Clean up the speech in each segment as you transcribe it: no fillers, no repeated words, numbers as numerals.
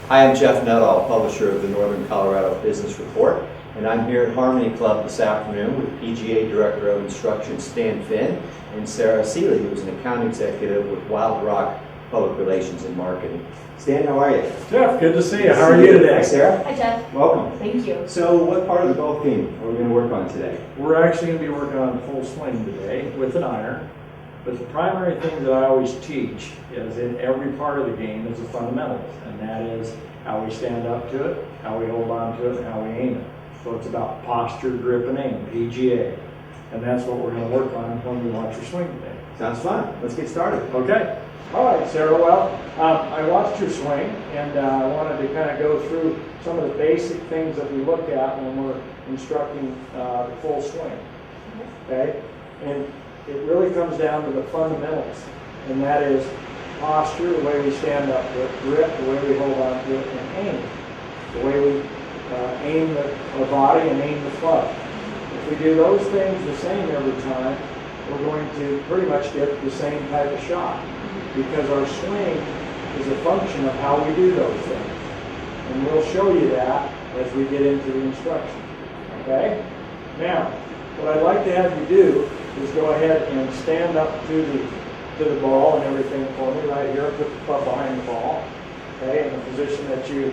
Hi, I'm Jeff Nuttall, publisher of the Northern Colorado Business Report, and I'm here at Harmony Club this afternoon with PGA Director of Instruction Stan Fenn and Sarah Seeley, who is an account executive with Wild Rock Public Relations and Marketing. Stan, how are you? Jeff, good to see you. How are you today? Hi, Sarah. Hi, Jeff. Welcome. Thank you. So, what part of the golf game are we going to work on today? We're actually going to be working on full swing today with an iron. But the primary thing that I always teach is in every part of the game is the fundamentals. And that is how we stand up to it, how we hold on to it, and how we aim it. So it's about posture, grip, and aim, PGA. And that's what we're going to work on when we watch your swing today. Sounds fun. Let's get started. Okay. All right, Sarah. Well, I watched your swing, and I wanted to kind of go through some of the basic things that we look at when we're instructing the full swing. Okay? And it really comes down to the fundamentals, and that is posture, the way we stand up to it, grip, the way we hold on to it, and aim, the way we aim our body and aim the club. If we do those things the same every time, we're going to pretty much get the same type of shot, because our swing is a function of how we do those things. And we'll show you that as we get into the instruction. Okay? Now, what I'd like to have you do is go ahead and stand up to the ball and everything for me right here. Put the club behind the ball, okay, in the position that you've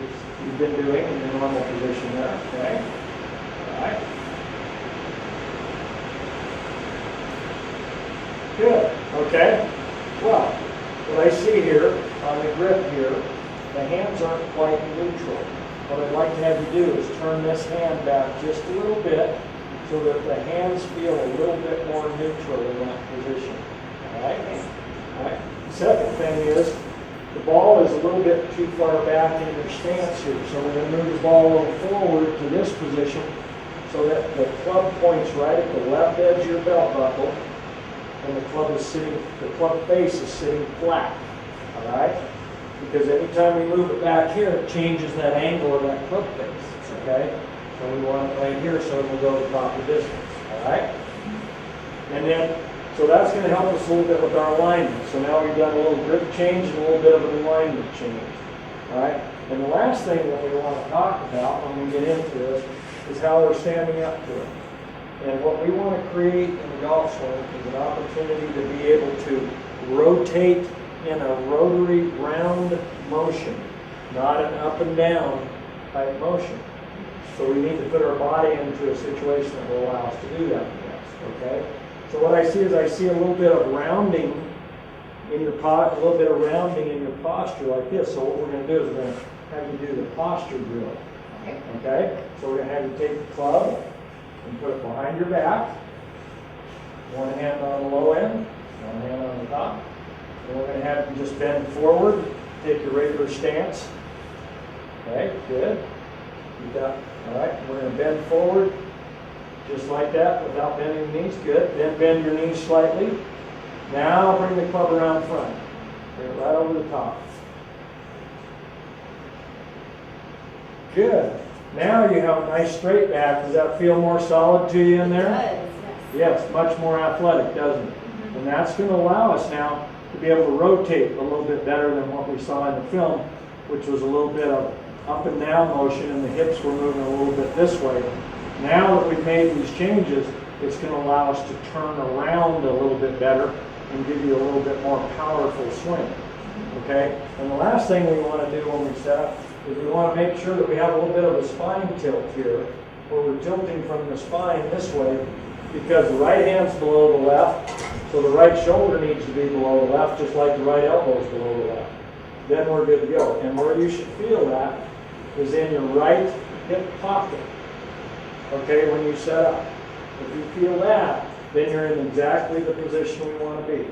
been doing in your normal position there, okay? All right. Good, okay. Well, what I see here on the grip here, the hands aren't quite neutral. What I'd like to have you do is turn this hand back just a little bit so that the hands feel a little bit more neutral in that position. All right? All right. The second thing is the ball is a little bit too far back in your stance here. So we're going to move the ball a little forward to this position so that the club points right at the left edge of your belt buckle, and the club face is sitting flat. All right? Because anytime we move it back here, it changes that angle of that club face. Okay? So we want it right here so it will go the proper distance. All right? And then, so that's going to help us a little bit with our alignment. So now we've done a little grip change and a little bit of an alignment change. All right? And the last thing that we want to talk about when we get into this is how we're standing up to it. And what we want to create in the golf swing is an opportunity to be able to rotate in a rotary round motion, not an up and down type motion. So we need to put our body into a situation that will allow us to do that with us, okay? So what I see is I see a little bit of rounding in your posture like this. So what we're going to do is we're going to have you do the posture drill. Okay? So we're going to have you take the club and put it behind your back. One hand on the low end, one hand on the top. And we're going to have you just bend forward, take your regular stance. Okay, good. Keep that. All right, we're going to bend forward just like that without bending the knees. Good. Then bend your knees slightly. Now bring the club around front. Bring it right over the top. Good. Now you have a nice straight back. Does that feel more solid to you in there? It does, yes. Yes, much more athletic, doesn't it? Mm-hmm. And that's going to allow us now to be able to rotate a little bit better than what we saw in the film, which was a little bit of up and down motion, and the hips were moving a little bit this way. Now that we've made these changes, it's going to allow us to turn around a little bit better and give you a little bit more powerful swing. Okay? And the last thing we want to do when we set up is we want to make sure that we have a little bit of a spine tilt here, where we're tilting from the spine this way, because the right hand's below the left, so the right shoulder needs to be below the left, just like the right elbow is below the left. Then we're good to go. And where you should feel that is in your right hip pocket, okay, when you set up. If you feel that, then you're in exactly the position we want to be.